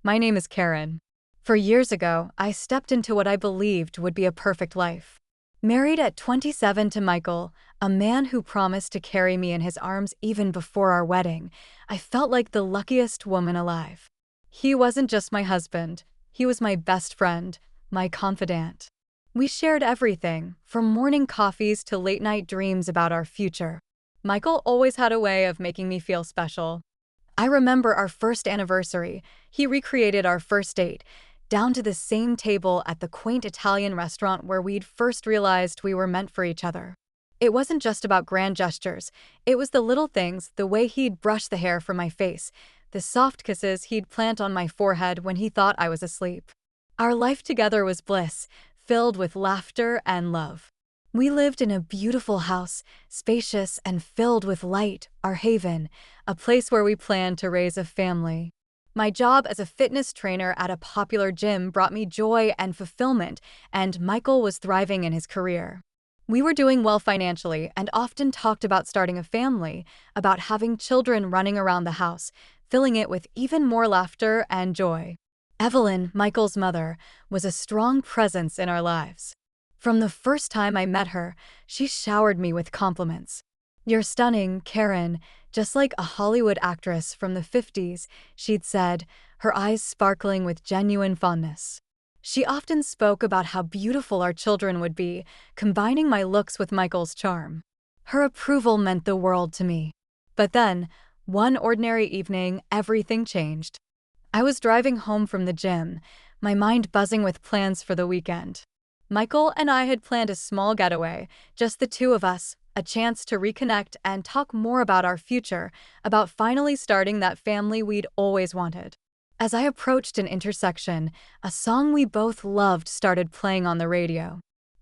My name is Karen. For years ago, I stepped into what I believed would be a perfect life. Married at 27 to Michael, a man who promised to carry me in his arms even before our wedding, I felt like the luckiest woman alive. He wasn't just my husband, he was my best friend, my confidant. We shared everything, from morning coffees to late-night dreams about our future. Michael always had a way of making me feel special. I remember our first anniversary. He recreated our first date, down to the same table at the quaint Italian restaurant where we'd first realized we were meant for each other. It wasn't just about grand gestures. It was the little things, the way he'd brush the hair from my face, the soft kisses he'd plant on my forehead when he thought I was asleep. Our life together was bliss, filled with laughter and love. We lived in a beautiful house, spacious and filled with light, our haven, a place where we planned to raise a family. My job as a fitness trainer at a popular gym brought me joy and fulfillment, and Michael was thriving in his career. We were doing well financially and often talked about starting a family, about having children running around the house, filling it with even more laughter and joy. Evelyn, Michael's mother, was a strong presence in our lives. From the first time I met her, she showered me with compliments. "You're stunning, Karen, just like a Hollywood actress from the 50s, she'd said, her eyes sparkling with genuine fondness. She often spoke about how beautiful our children would be, combining my looks with Michael's charm. Her approval meant the world to me. But then, one ordinary evening, everything changed. I was driving home from the gym, my mind buzzing with plans for the weekend. Michael and I had planned a small getaway, just the two of us, a chance to reconnect and talk more about our future, about finally starting that family we'd always wanted. As I approached an intersection, a song we both loved started playing on the radio.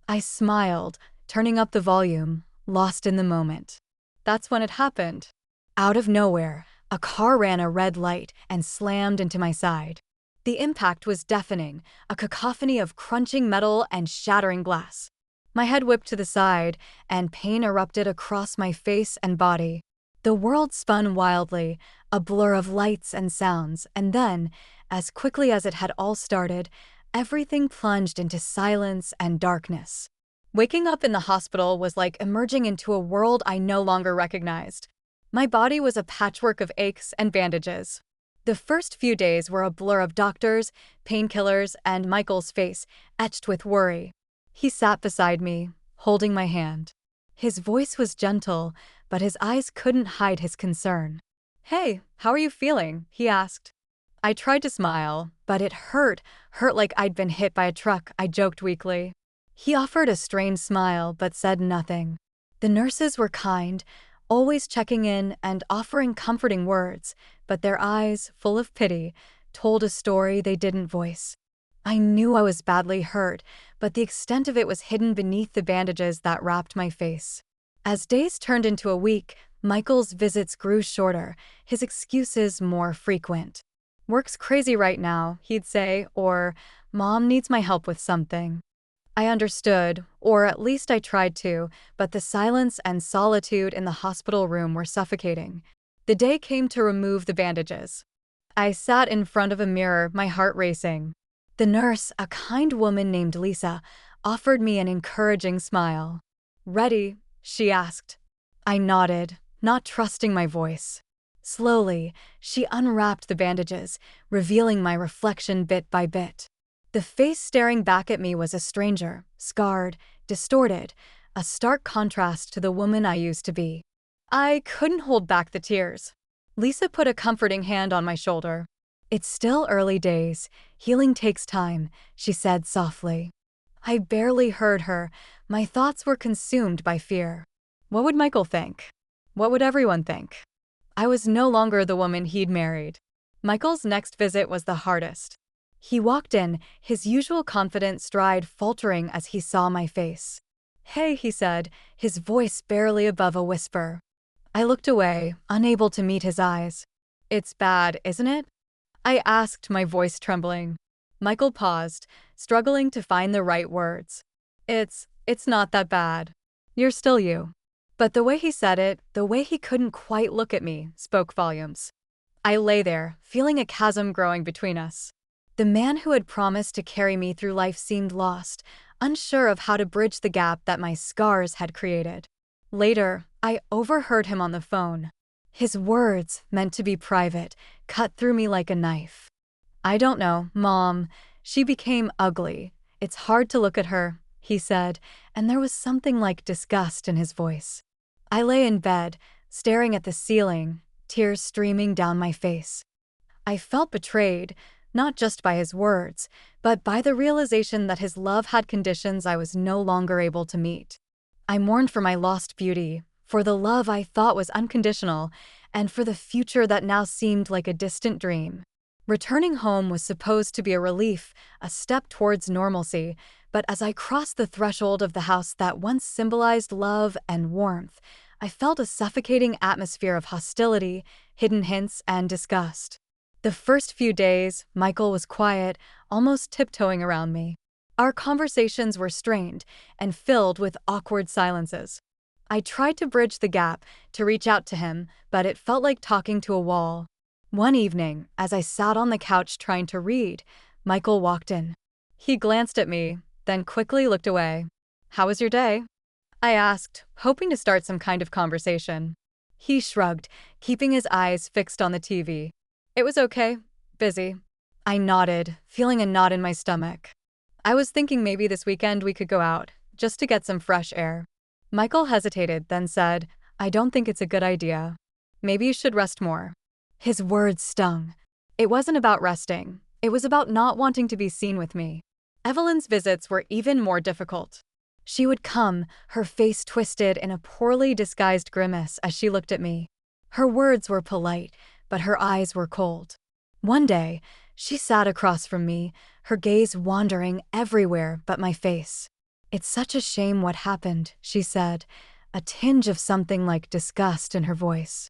I smiled, turning up the volume, lost in the moment. That's when it happened. Out of nowhere, a car ran a red light and slammed into my side. The impact was deafening, a cacophony of crunching metal and shattering glass. My head whipped to the side, and pain erupted across my face and body. The world spun wildly, a blur of lights and sounds, and then, as quickly as it had all started, everything plunged into silence and darkness. Waking up in the hospital was like emerging into a world I no longer recognized. My body was a patchwork of aches and bandages. The first few days were a blur of doctors, painkillers, and Michael's face, etched with worry. He sat beside me, holding my hand. His voice was gentle, but his eyes couldn't hide his concern. "Hey, how are you feeling?" he asked. I tried to smile, but it hurt like I'd been hit by a truck, I joked weakly. He offered a strained smile, but said nothing. The nurses were kind, always checking in and offering comforting words, but their eyes, full of pity, told a story they didn't voice. I knew I was badly hurt, but the extent of it was hidden beneath the bandages that wrapped my face. As days turned into a week, Michael's visits grew shorter, his excuses more frequent. "Work's crazy right now," he'd say, or "Mom needs my help with something." I understood, or at least I tried to, but the silence and solitude in the hospital room were suffocating. The day came to remove the bandages. I sat in front of a mirror, my heart racing. The nurse, a kind woman named Lisa, offered me an encouraging smile. "Ready?" she asked. I nodded, not trusting my voice. Slowly, she unwrapped the bandages, revealing my reflection bit by bit. The face staring back at me was a stranger, scarred, distorted, a stark contrast to the woman I used to be. I couldn't hold back the tears. Lisa put a comforting hand on my shoulder. "It's still early days. Healing takes time," she said softly. I barely heard her. My thoughts were consumed by fear. What would Michael think? What would everyone think? I was no longer the woman he'd married. Michael's next visit was the hardest. He walked in, his usual confident stride faltering as he saw my face. "Hey," he said, his voice barely above a whisper. I looked away, unable to meet his eyes. "It's bad, isn't it?" I asked, my voice trembling. Michael paused, struggling to find the right words. It's not that bad. You're still you." But the way he said it, the way he couldn't quite look at me, spoke volumes. I lay there, feeling a chasm growing between us. The man who had promised to carry me through life seemed lost, unsure of how to bridge the gap that my scars had created. Later, I overheard him on the phone. His words, meant to be private, cut through me like a knife. "I don't know, Mom. She became ugly. It's hard to look at her," he said, and there was something like disgust in his voice. I lay in bed, staring at the ceiling, tears streaming down my face. I felt betrayed, not just by his words, but by the realization that his love had conditions I was no longer able to meet. I mourned for my lost beauty, for the love I thought was unconditional, and for the future that now seemed like a distant dream. Returning home was supposed to be a relief, a step towards normalcy, but as I crossed the threshold of the house that once symbolized love and warmth, I felt a suffocating atmosphere of hostility, hidden hints, and disgust. The first few days, Michael was quiet, almost tiptoeing around me. Our conversations were strained and filled with awkward silences. I tried to bridge the gap, to reach out to him, but it felt like talking to a wall. One evening, as I sat on the couch trying to read, Michael walked in. He glanced at me, then quickly looked away. "How was your day?" I asked, hoping to start some kind of conversation. He shrugged, keeping his eyes fixed on the TV. "It was okay. Busy." I nodded, feeling a knot in my stomach. "I was thinking maybe this weekend we could go out, just to get some fresh air." Michael hesitated, then said, "I don't think it's a good idea. Maybe you should rest more." His words stung. It wasn't about resting. It was about not wanting to be seen with me. Evelyn's visits were even more difficult. She would come, her face twisted in a poorly disguised grimace as she looked at me. Her words were polite, but her eyes were cold. One day, she sat across from me, her gaze wandering everywhere but my face. "It's such a shame what happened," she said, a tinge of something like disgust in her voice.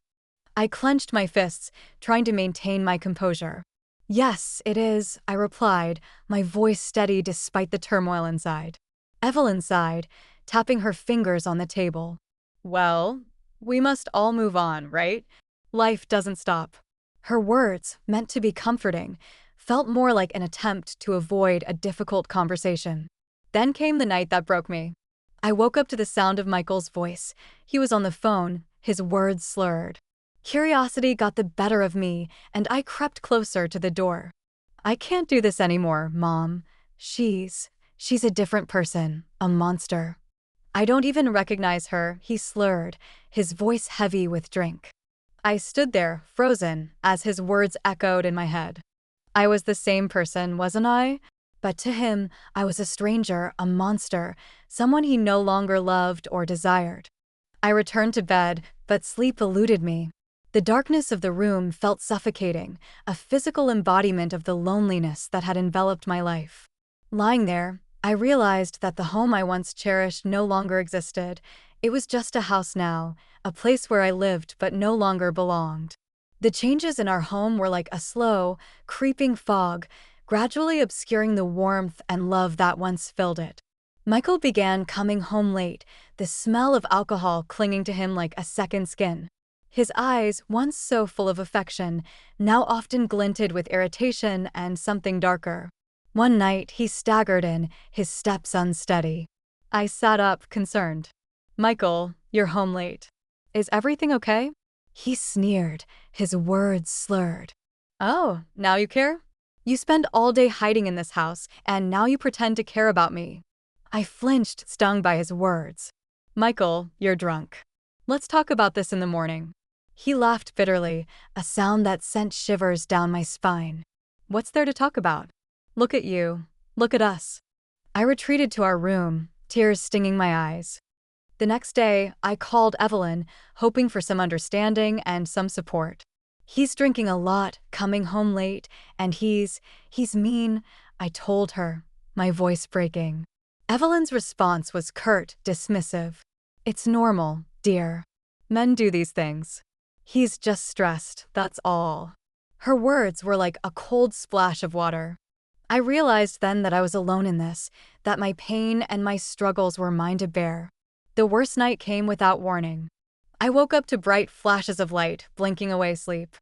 I clenched my fists, trying to maintain my composure. "Yes, it is," I replied, my voice steady despite the turmoil inside. Evelyn sighed, tapping her fingers on the table. "Well, we must all move on, right? Life doesn't stop." Her words, meant to be comforting, felt more like an attempt to avoid a difficult conversation. Then came the night that broke me. I woke up to the sound of Michael's voice. He was on the phone, his words slurred. Curiosity got the better of me, and I crept closer to the door. "I can't do this anymore, Mom. She's a different person, a monster." "I don't even recognize her," he slurred, his voice heavy with drink. I stood there, frozen, as his words echoed in my head. I was the same person, wasn't I? But to him, I was a stranger, a monster, someone he no longer loved or desired. I returned to bed, but sleep eluded me. The darkness of the room felt suffocating, a physical embodiment of the loneliness that had enveloped my life. Lying there, I realized that the home I once cherished no longer existed. It was just a house now, a place where I lived but no longer belonged. The changes in our home were like a slow, creeping fog, gradually obscuring the warmth and love that once filled it. Michael began coming home late, the smell of alcohol clinging to him like a second skin. His eyes, once so full of affection, now often glinted with irritation and something darker. One night, he staggered in, his steps unsteady. I sat up, concerned. "Michael, you're home late. Is everything okay?" He sneered, his words slurred. "Oh, now you care? You spend all day hiding in this house, and now you pretend to care about me." I flinched, stung by his words. "Michael, you're drunk. Let's talk about this in the morning." He laughed bitterly, a sound that sent shivers down my spine. "What's there to talk about? Look at you. Look at us." I retreated to our room, tears stinging my eyes. The next day, I called Evelyn, hoping for some understanding and some support. "He's drinking a lot, coming home late, and he's mean," I told her, my voice breaking. Evelyn's response was curt, dismissive. "It's normal, dear. Men do these things. He's just stressed, that's all." Her words were like a cold splash of water. I realized then that I was alone in this, that my pain and my struggles were mine to bear. The worst night came without warning. I woke up to bright flashes of light, blinking away sleep.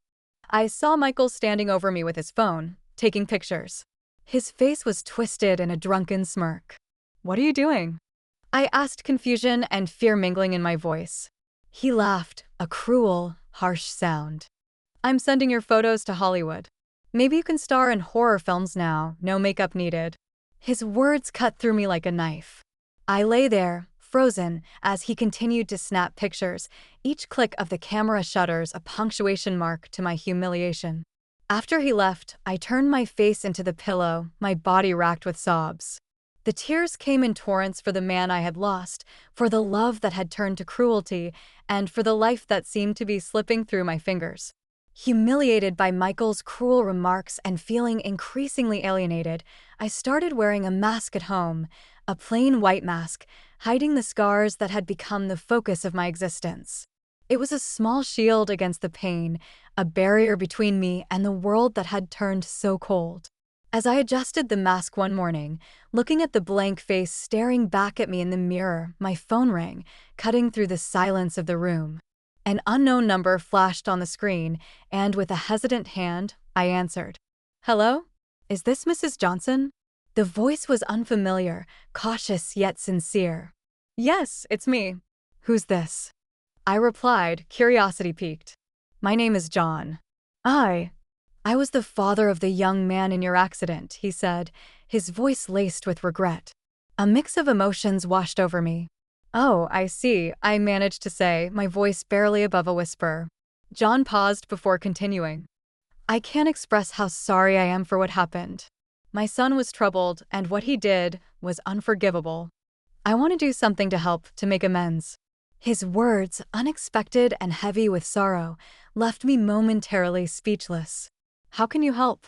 I saw Michael standing over me with his phone, taking pictures. His face was twisted in a drunken smirk. "What are you doing?" I asked, confusion and fear mingling in my voice. He laughed, a cruel, harsh sound. "I'm sending your photos to Hollywood. Maybe you can star in horror films now, no makeup needed." His words cut through me like a knife. I lay there, frozen, as he continued to snap pictures, each click of the camera shutters a punctuation mark to my humiliation. After he left, I turned my face into the pillow, my body racked with sobs. The tears came in torrents for the man I had lost, for the love that had turned to cruelty, and for the life that seemed to be slipping through my fingers. Humiliated by Michael's cruel remarks and feeling increasingly alienated, I started wearing a mask at home, a plain white mask, hiding the scars that had become the focus of my existence. It was a small shield against the pain, a barrier between me and the world that had turned so cold. As I adjusted the mask one morning, looking at the blank face staring back at me in the mirror, my phone rang, cutting through the silence of the room. An unknown number flashed on the screen, and with a hesitant hand, I answered. "Hello? Is this Mrs. Johnson?" The voice was unfamiliar, cautious yet sincere. "Yes, it's me. Who's this?" I replied, curiosity piqued. "My name is John." I was the father of the young man in your accident," he said, his voice laced with regret. A mix of emotions washed over me. "Oh, I see," I managed to say, my voice barely above a whisper. John paused before continuing. "I can't express how sorry I am for what happened. My son was troubled, and what he did was unforgivable. I want to do something to help, to make amends." His words, unexpected and heavy with sorrow, left me momentarily speechless. "How can you help?"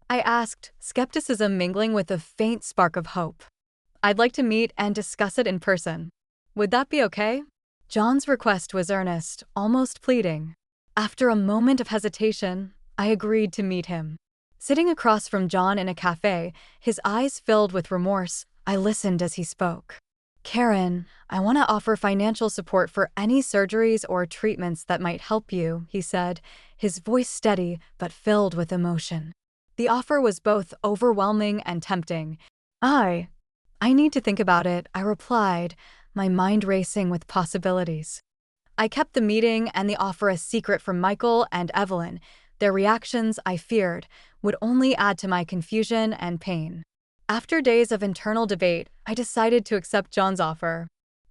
I asked, skepticism mingling with a faint spark of hope. "I'd like to meet and discuss it in person. Would that be okay?" John's request was earnest, almost pleading. After a moment of hesitation, I agreed to meet him. Sitting across from John in a cafe, his eyes filled with remorse, I listened as he spoke. "Karen, I want to offer financial support for any surgeries or treatments that might help you," he said, his voice steady but filled with emotion. The offer was both overwhelming and tempting. I need to think about it," I replied, my mind racing with possibilities. I kept the meeting and the offer a secret from Michael and Evelyn. Their reactions, I feared, would only add to my confusion and pain. After days of internal debate, I decided to accept John's offer.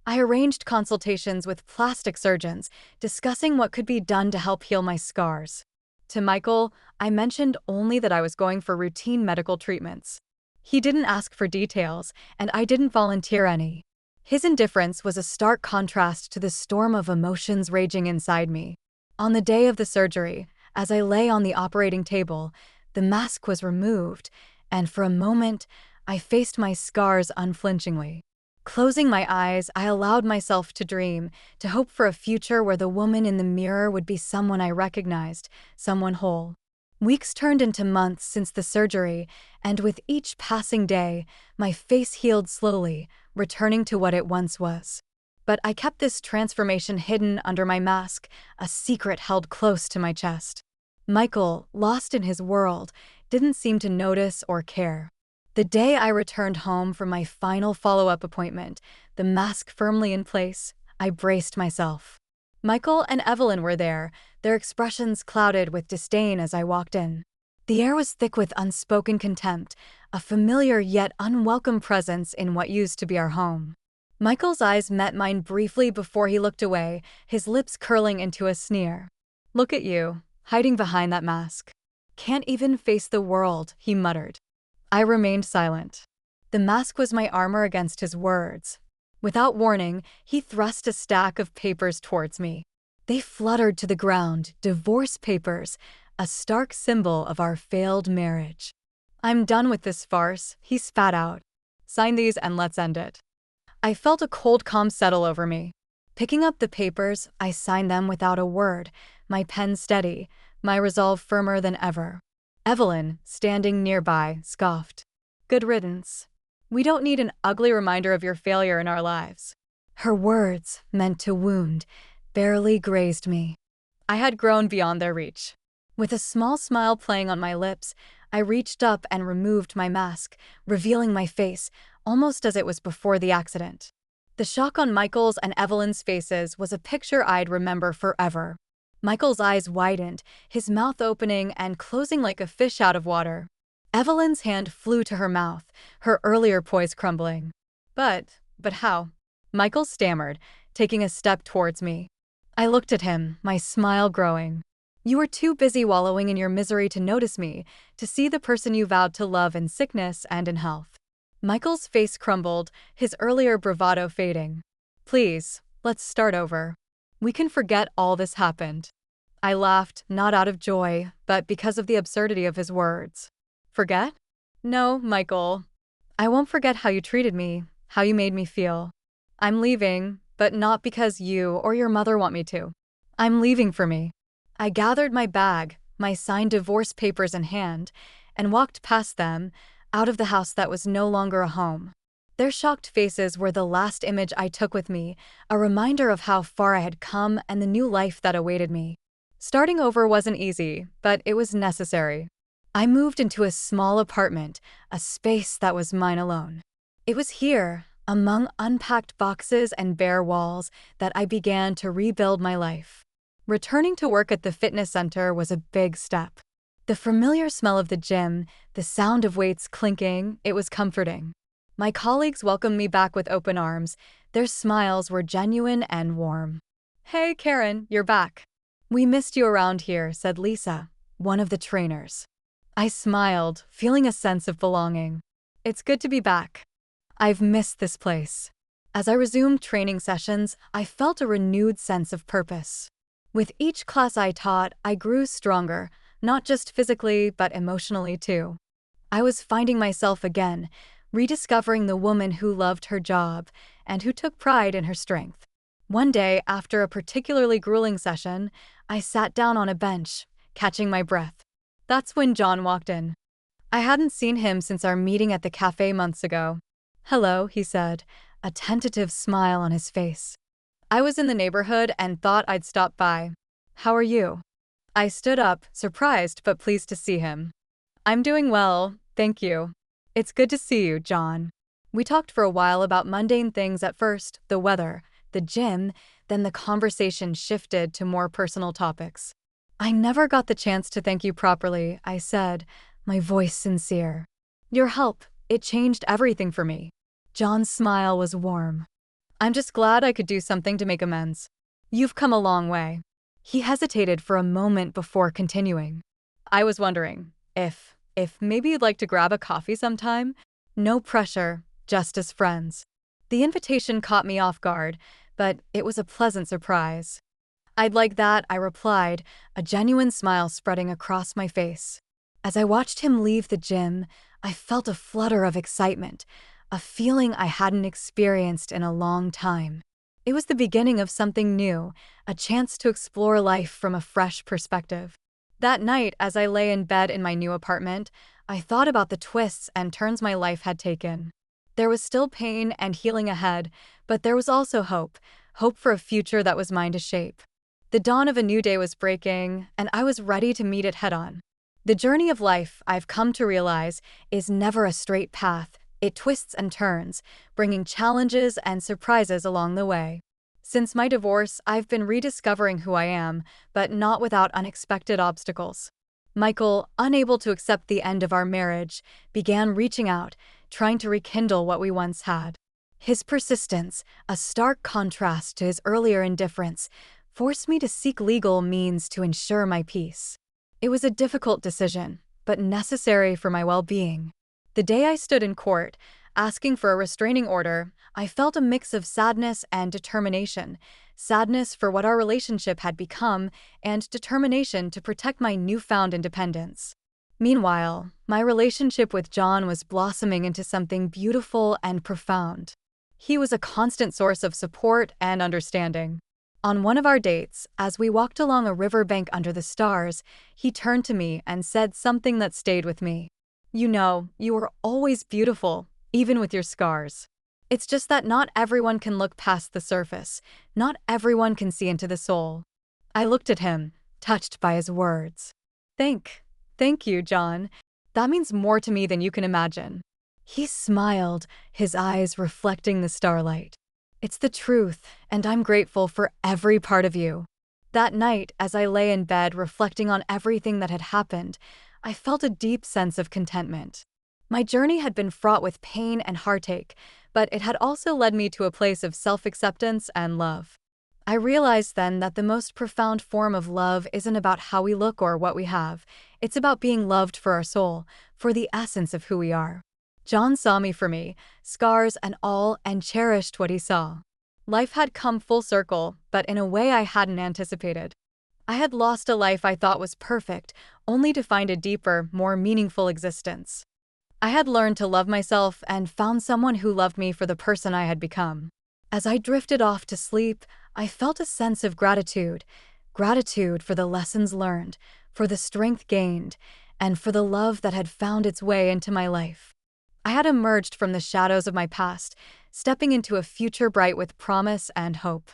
I arranged consultations with plastic surgeons, discussing what could be done to help heal my scars. To Michael, I mentioned only that I was going for routine medical treatments. He didn't ask for details, and I didn't volunteer any. His indifference was a stark contrast to the storm of emotions raging inside me. On the day of the surgery, as I lay on the operating table, the mask was removed, and for a moment, I faced my scars unflinchingly. Closing my eyes, I allowed myself to dream, to hope for a future where the woman in the mirror would be someone I recognized, someone whole. Weeks turned into months since the surgery, and with each passing day, my face healed slowly, returning to what it once was. But I kept this transformation hidden under my mask, a secret held close to my chest. Michael, lost in his world, didn't seem to notice or care. The day I returned home from my final follow-up appointment, the mask firmly in place, I braced myself. Michael and Evelyn were there, their expressions clouded with disdain as I walked in. The air was thick with unspoken contempt, a familiar yet unwelcome presence in what used to be our home. Michael's eyes met mine briefly before he looked away, his lips curling into a sneer. "Look at you, hiding behind that mask. Can't even face the world," he muttered. I remained silent. The mask was my armor against his words. Without warning, he thrust a stack of papers towards me. They fluttered to the ground, divorce papers, a stark symbol of our failed marriage. "I'm done with this farce," he spat out. "Sign these and let's end it." I felt a cold calm settle over me. Picking up the papers, I signed them without a word, my pen steady, my resolve firmer than ever. Evelyn, standing nearby, scoffed. "Good riddance. We don't need an ugly reminder of your failure in our lives." Her words, meant to wound, barely grazed me. I had grown beyond their reach. With a small smile playing on my lips, I reached up and removed my mask, revealing my face, almost as it was before the accident. The shock on Michael's and Evelyn's faces was a picture I'd remember forever. Michael's eyes widened, his mouth opening and closing like a fish out of water. Evelyn's hand flew to her mouth, her earlier poise crumbling. But how? Michael stammered, taking a step towards me. I looked at him, my smile growing. You were too busy wallowing in your misery to notice me, to see the person you vowed to love in sickness and in health. Michael's face crumbled, his earlier bravado fading. Please, let's start over. We can forget all this happened. I laughed, not out of joy, but because of the absurdity of his words. Forget? No, Michael. I won't forget how you treated me, how you made me feel. I'm leaving, but not because you or your mother want me to. I'm leaving for me. I gathered my bag, my signed divorce papers in hand, and walked past them, out of the house that was no longer a home. Their shocked faces were the last image I took with me, a reminder of how far I had come and the new life that awaited me. Starting over wasn't easy, but it was necessary. I moved into a small apartment, a space that was mine alone. It was here, among unpacked boxes and bare walls, that I began to rebuild my life. Returning to work at the fitness center was a big step. The familiar smell of the gym, the sound of weights clinking, it was comforting. My colleagues welcomed me back with open arms. Their smiles were genuine and warm. Hey, Karen, you're back. We missed you around here, said Lisa, one of the trainers. I smiled, feeling a sense of belonging. It's good to be back. I've missed this place. As I resumed training sessions, I felt a renewed sense of purpose. With each class I taught, I grew stronger, not just physically, but emotionally too. I was finding myself again, rediscovering the woman who loved her job and who took pride in her strength. One day, after a particularly grueling session, I sat down on a bench, catching my breath. That's when John walked in. I hadn't seen him since our meeting at the cafe months ago. Hello, he said, a tentative smile on his face. I was in the neighborhood and thought I'd stop by. How are you? I stood up, surprised but pleased to see him. I'm doing well, thank you. It's good to see you, John. We talked for a while about mundane things at first, the weather, the gym, then the conversation shifted to more personal topics. I never got the chance to thank you properly, I said, my voice sincere. Your help, it changed everything for me. John's smile was warm. I'm just glad I could do something to make amends. You've come a long way. He hesitated for a moment before continuing. I was wondering if maybe you'd like to grab a coffee sometime? No pressure, just as friends. The invitation caught me off guard, but it was a pleasant surprise. I'd like that, I replied, a genuine smile spreading across my face. As I watched him leave the gym, I felt a flutter of excitement, a feeling I hadn't experienced in a long time. It was the beginning of something new, a chance to explore life from a fresh perspective. That night, as I lay in bed in my new apartment, I thought about the twists and turns my life had taken. There was still pain and healing ahead, but there was also hope for a future that was mine to shape. The dawn of a new day was breaking, and I was ready to meet it head-on. The journey of life, I've come to realize, is never a straight path. It twists and turns, bringing challenges and surprises along the way. Since my divorce, I've been rediscovering who I am, but not without unexpected obstacles. Michael, unable to accept the end of our marriage, began reaching out, trying to rekindle what we once had. His persistence, a stark contrast to his earlier indifference, forced me to seek legal means to ensure my peace. It was a difficult decision, but necessary for my well-being. The day I stood in court, asking for a restraining order, I felt a mix of sadness and determination. Sadness for what our relationship had become, and determination to protect my newfound independence. Meanwhile, my relationship with John was blossoming into something beautiful and profound. He was a constant source of support and understanding. On one of our dates, as we walked along a riverbank under the stars, he turned to me and said something that stayed with me. You know, you are always beautiful, even with your scars. It's just that not everyone can look past the surface. Not everyone can see into the soul. I looked at him, touched by his words. Thank, thank you, John. That means more to me than you can imagine. He smiled, his eyes reflecting the starlight. It's the truth, and I'm grateful for every part of you. That night, as I lay in bed reflecting on everything that had happened, I felt a deep sense of contentment. My journey had been fraught with pain and heartache, but it had also led me to a place of self-acceptance and love. I realized then that the most profound form of love isn't about how we look or what we have. It's about being loved for our soul, for the essence of who we are. John saw me for me, scars and all, and cherished what he saw. Life had come full circle, but in a way I hadn't anticipated. I had lost a life I thought was perfect, only to find a deeper, more meaningful existence. I had learned to love myself and found someone who loved me for the person I had become. As I drifted off to sleep, I felt a sense of gratitude. Gratitude for the lessons learned, for the strength gained, and for the love that had found its way into my life. I had emerged from the shadows of my past, stepping into a future bright with promise and hope.